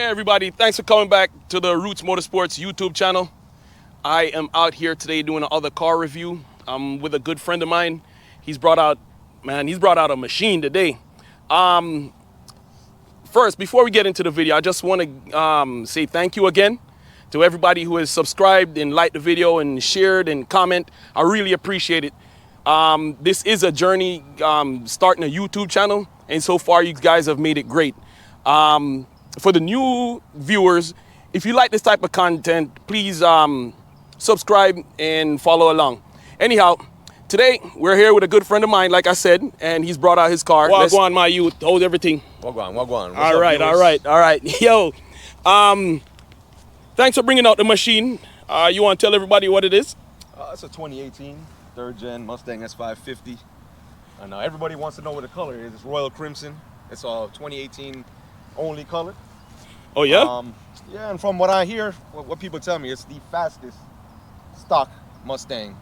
everybody, thanks for coming back to the Roots Motorsports YouTube channel. I am out here today doing another car review. I'm with a good friend of mine. He's brought out a machine today. First, before we get into the video, I just want to say thank you again to everybody who has subscribed and liked the video and shared and comment. I really appreciate it. This is a journey starting a YouTube channel, and so far you guys have made it great. For the new viewers, if you like this type of content, please subscribe and follow along. Anyhow, today we're here with a good friend of mine, like I said, and he's brought out his car. Let's go on, my youth. Hold everything. Wagwan. All right. Yo, thanks for bringing out the machine. You want to tell everybody what it is? It's a 2018 third-gen Mustang S550. And everybody wants to know what the color is. It's Royal Crimson. It's a 2018 only color. Oh, yeah? Yeah, and from what I hear, what people tell me, it's the fastest stock Mustang.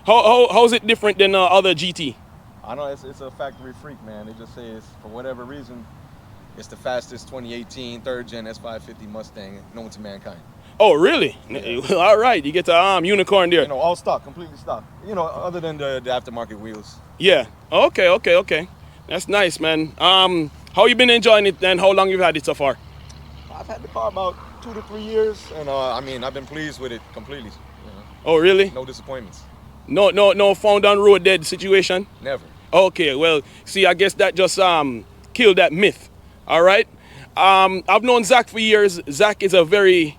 How is it different than other GT? I know it's a factory freak, man. They just say it's, for whatever reason, it's the fastest 2018 third-gen S550 Mustang known to mankind. Oh, really? Yeah. All right, you get the unicorn there. You know, all stock, completely stock. You know, other than the aftermarket wheels. Yeah. Okay. That's nice, man. How you been enjoying it, and how long you've had it so far? I've had the car about 2 to 3 years, and I mean, I've been pleased with it completely. You know? Oh, really? No disappointments. No found on road dead situation? Never. Okay, well, see, I guess that just killed that myth. All right. I've known Zach for years. Zach is a very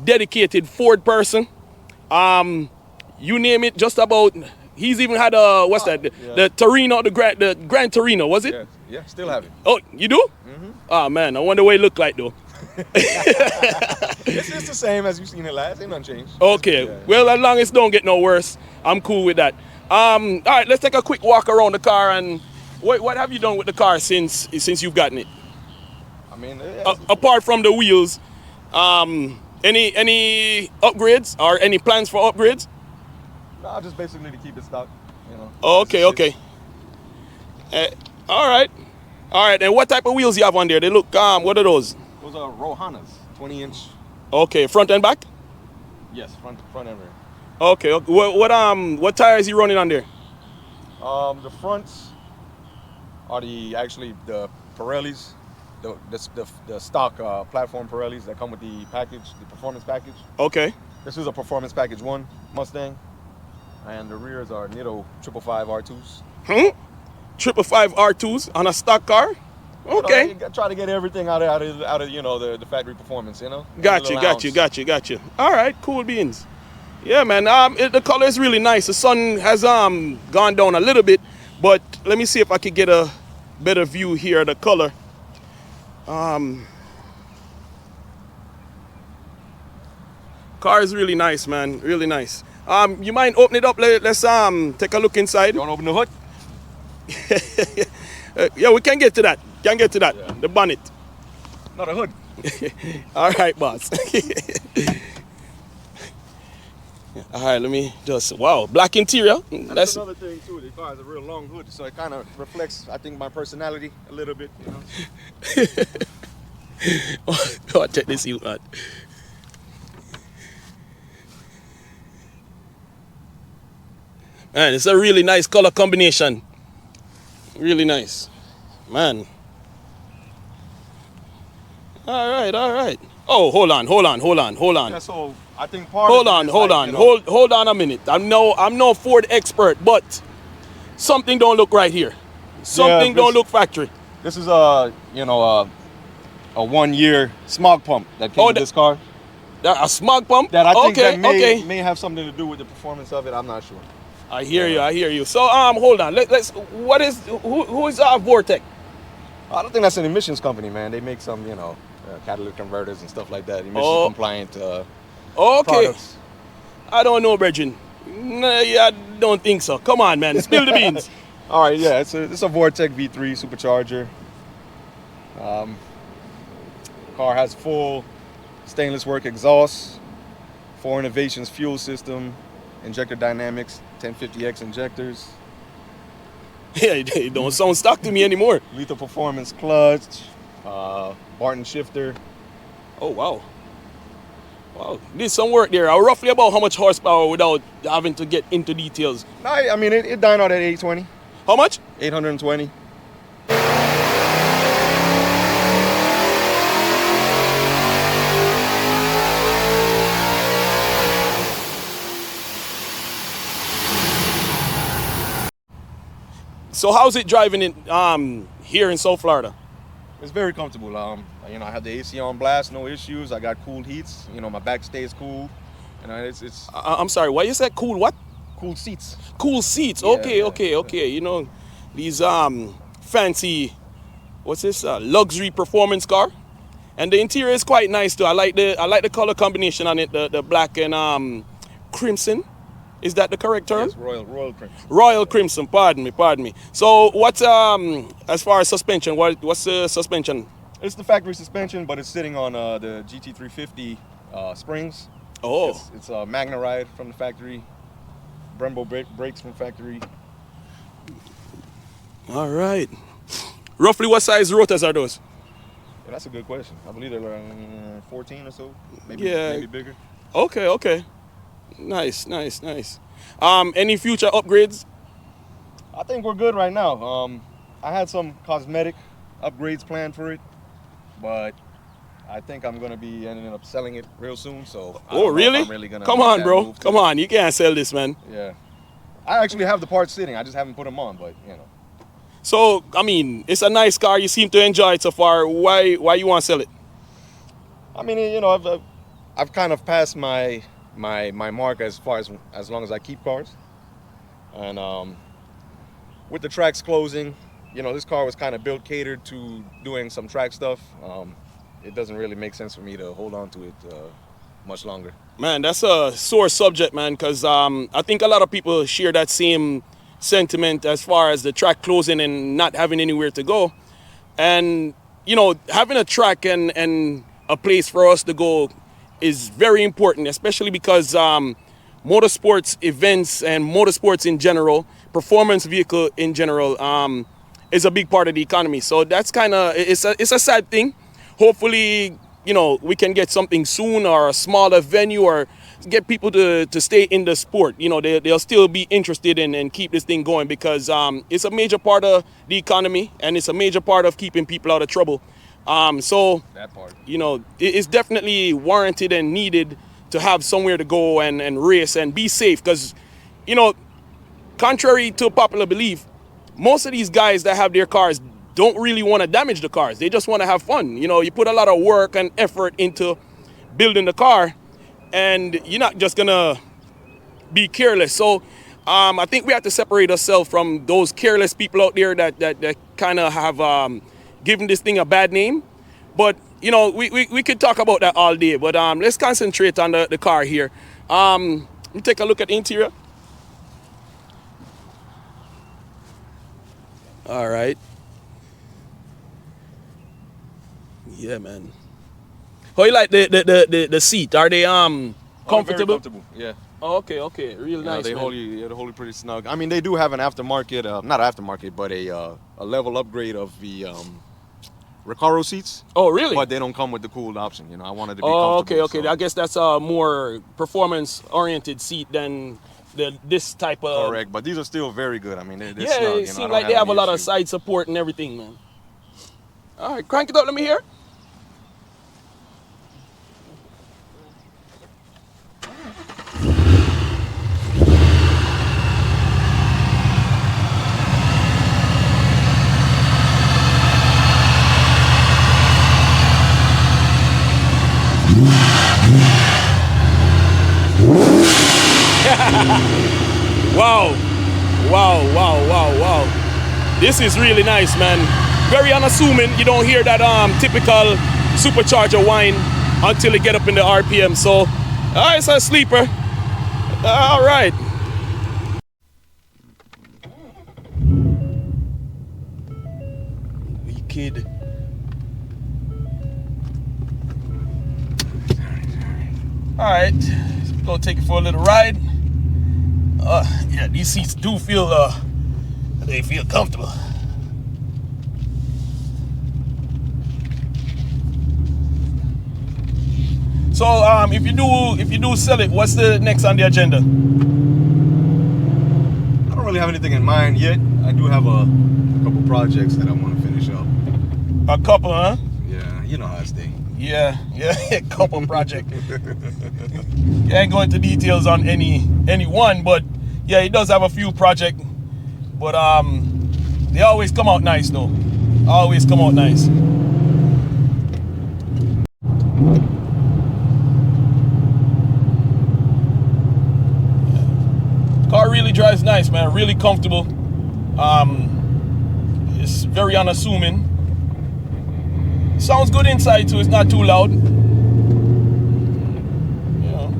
dedicated Ford person. You name it, just about. He's even had the Torino, the Grand Torino, was it? Yeah, still have it. Oh, you do? Mm-hmm. Oh man, I wonder what it looked like though. It's the same as you've seen it last. Ain't nothing changed. Okay, well, as long as it don't get no worse, I'm cool with that. All right, let's take a quick walk around the car. And what have you done with the car since you've gotten it? I mean, apart from the wheels, any upgrades or any plans for upgrades? No, just basically to keep it stock, you know. Okay. All right. And what type of wheels you have on there? They look what are those? Those are Rohanas, 20-inch. Okay, front and back? Yes, front and rear. Okay. What tires you running on there? The fronts are the Pirellis, the stock platform Pirellis that come with the package, the performance package. Okay. This is a performance package 1 Mustang, and the rears are Nitto 555 R2s. 555 R2s on a stock car? Okay. You know, try to get everything out of you know the factory performance, you know. Got you. All right, cool beans. Yeah, man. The color is really nice. The sun has gone down a little bit, but let me see if I could get a better view here of the color. Car is really nice, man. Really nice. You mind opening it up? Let's take a look inside. You want to open the hood? Yeah, we can get to that. Yeah. The bonnet. No, the hood. All right, boss. All right, let me just, wow, black interior. That's another thing too. The car has a real long hood, so it kind of reflects, I think, my personality a little bit, you know. Oh, check this out, man. Man, it's a really nice color combination. Really nice, man. All right. Oh, hold on. Yeah, so I think part hold of on, it is hold like, on, you know, hold on a minute. I'm no Ford expert, but something don't look right here. Something don't look factory. This is a 1-year smog pump that came with this car. A smog pump? That I think that may have something to do with the performance of it. I'm not sure. I hear you. So hold on. Who is Vortec? I don't think that's an emissions company, man. They make some, catalytic converters and stuff like that. Emission compliant products. I don't know, Bridget. No, I don't think so. Come on, man. Spill the beans. All right, yeah. It's a Vortec V3 supercharger. Car has full stainless work exhaust, 4 Innovations fuel system, injector dynamics, 1050X injectors. Yeah, it don't sound stock to me anymore. Lethal performance clutch, Barton shifter, Oh, wow. Wow, did some work there. Roughly about how much horsepower without having to get into details? No, I mean, it dined out at 820, How much? 820. So how's it driving in here in South Florida? It's very comfortable. You know, I have the AC on blast, no issues. I got cooled heats. You know, my back stays cool. You know, it's I'm sorry, why you said cool what? cool seats. Cool seats. Yeah, Okay, yeah, okay. You know, these fancy, what's this? Luxury performance car. And the interior is quite nice too. I like the color combination on it, the black and crimson. Is that the correct term? Yes, royal crimson. Royal crimson. Pardon me. So what's as far as suspension? What's the suspension? It's the factory suspension, but it's sitting on the GT350 springs. Oh, It's a Magna Ride from the factory. Brembo brakes from factory. all right. Roughly what size rotors are those? Yeah, that's a good question. I believe they're around 14 or so, maybe bigger. Okay. Nice. Any future upgrades? I think we're good right now. I had some cosmetic upgrades planned for it, but I think I'm gonna be ending up selling it real soon. So I don't know if Really? I'm really gonna Come make on, that bro. move to Come it. on. You can't sell this, man. Yeah, I actually have the parts sitting. I just haven't put them on, but you know. So, I mean, it's a nice car. You seem to enjoy it so far. Why you want to sell it? I mean, you know, I've kind of passed my mark as far as long as I keep cars, and with the tracks closing, you know, this car was kind of built catered to doing some track stuff. It doesn't really make sense for me to hold on to it much longer. Man, that's a sore subject, man, because I think a lot of people share that same sentiment as far as the track closing and not having anywhere to go. And, you know, having a track and a place for us to go is very important, especially because motorsports events and motorsports in general, performance vehicle in general, is a big part of the economy. So that's kind of, it's a sad thing. Hopefully, you know, we can get something soon, or a smaller venue, or get people to stay in the sport. You know, they'll still be interested in and keep this thing going, because it's a major part of the economy, and it's a major part of keeping people out of trouble. So That part. you know, it's definitely warranted and needed to have somewhere to go and race and be safe, because, you know, contrary to popular belief, most of these guys that have their cars don't really want to damage the cars. They just want to have fun. You know, you put a lot of work and effort into building the car, and you're not just gonna be careless. So I think we have to separate ourselves from those careless people out there that kind of have given this thing a bad name. But, you know, we could talk about that all day, but let's concentrate on the car here. Let me take a look at the interior. All right. Yeah, man. How you like the seat? Are they comfortable? Very comfortable. Yeah. Oh, okay. Real nice. They man. hold you pretty snug. I mean, they do have an aftermarket, not aftermarket, but a level upgrade of the Recaro seats. Oh, really? But they don't come with the cooled option. You know, I wanted to be Oh, comfortable. okay. so- I guess that's a more performance-oriented seat than this type of. Correct, but these are still very good. I mean, they're Yeah, snug. You know, it I seems don't like they have a any lot of issue. side support and everything, man. All right, crank it up. Let me hear. Wow. This is really nice, man. Very unassuming. You don't hear that typical supercharger whine until you get up in the RPM. So, it's a sleeper. All right. Wicked. All right, gonna take it for a little ride. Yeah, these seats do feel they feel comfortable. So if you do sell it, what's the next on the agenda? I don't really have anything in mind yet. I do have a couple projects that I want to finish up. A couple, huh? Yeah, you know how I stay. Yeah, a couple project. Can't go into details on any one, but yeah, he does have a few projects. But they always come out nice though. Always come out nice. Car really drives nice, man. Really comfortable. It's very unassuming. Sounds good inside too. It's not too loud. Yeah.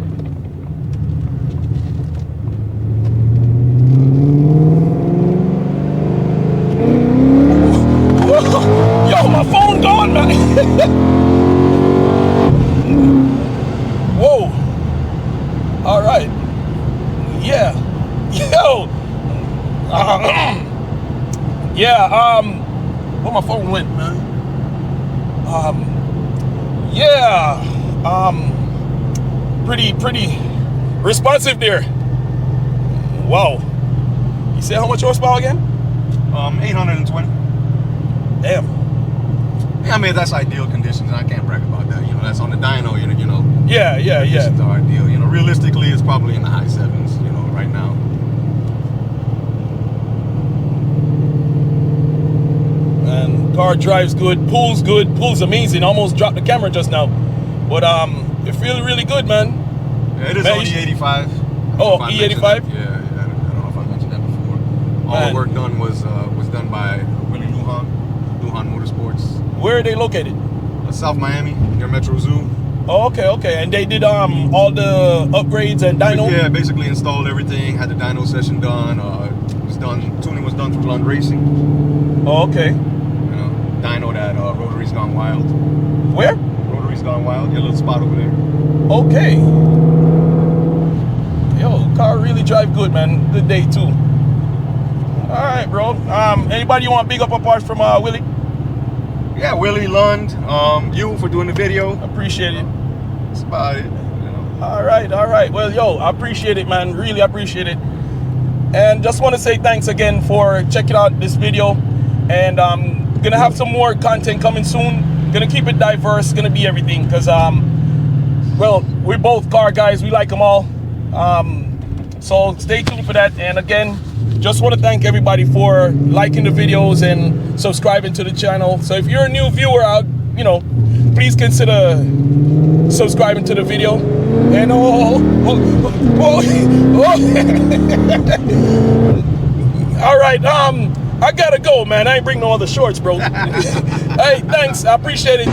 Yo, my phone gone, man. Whoa. All right. Yeah. Yo. Yeah. Where my phone went, man? Yeah. Pretty responsive there. Wow. You said how much horsepower again? 820. Damn. Yeah, I mean that's ideal conditions. I can't brag about that. You know, that's on the dyno. You know. Yeah. Conditions are ideal. You know, realistically, it's probably in the high sevens. You know, right now. And car drives good, pulls amazing. Almost dropped the camera just now, but it feels really good, man. Yeah, it is on E85. Oh, E85. Yeah, I don't know if I mentioned that before. All the work done was done by Willie Lujan Motorsports. Where are they located? South Miami, near Metro Zoo. Oh, okay. And they did all the upgrades and dyno. Yeah, basically installed everything. Had the dyno session done. Tuning was done through Lund Racing. Oh, okay. Dyno that Rotary's Gone Wild. Where? Rotary's Gone Wild. Your little spot over there. Okay. Yo, car really drive good, man. Good day too. All right, bro. Anybody you want big up apart from Willie? Yeah, Willie, Lund, you for doing the video. Appreciate it. That's about it. You know. All right. Well, yo, I appreciate it, man. Really appreciate it. And just want to say thanks again for checking out this video. And gonna have some more content coming soon. Gonna keep it diverse. Gonna be everything because well, we're both car guys. We like them all. So stay tuned for that. And again, just want to thank everybody for liking the videos and subscribing to the channel. So if you're a new viewer out, you know, please consider subscribing to the video. And all right, I gotta go, man. I ain't bring no other shorts, bro. Hey, thanks. I appreciate it.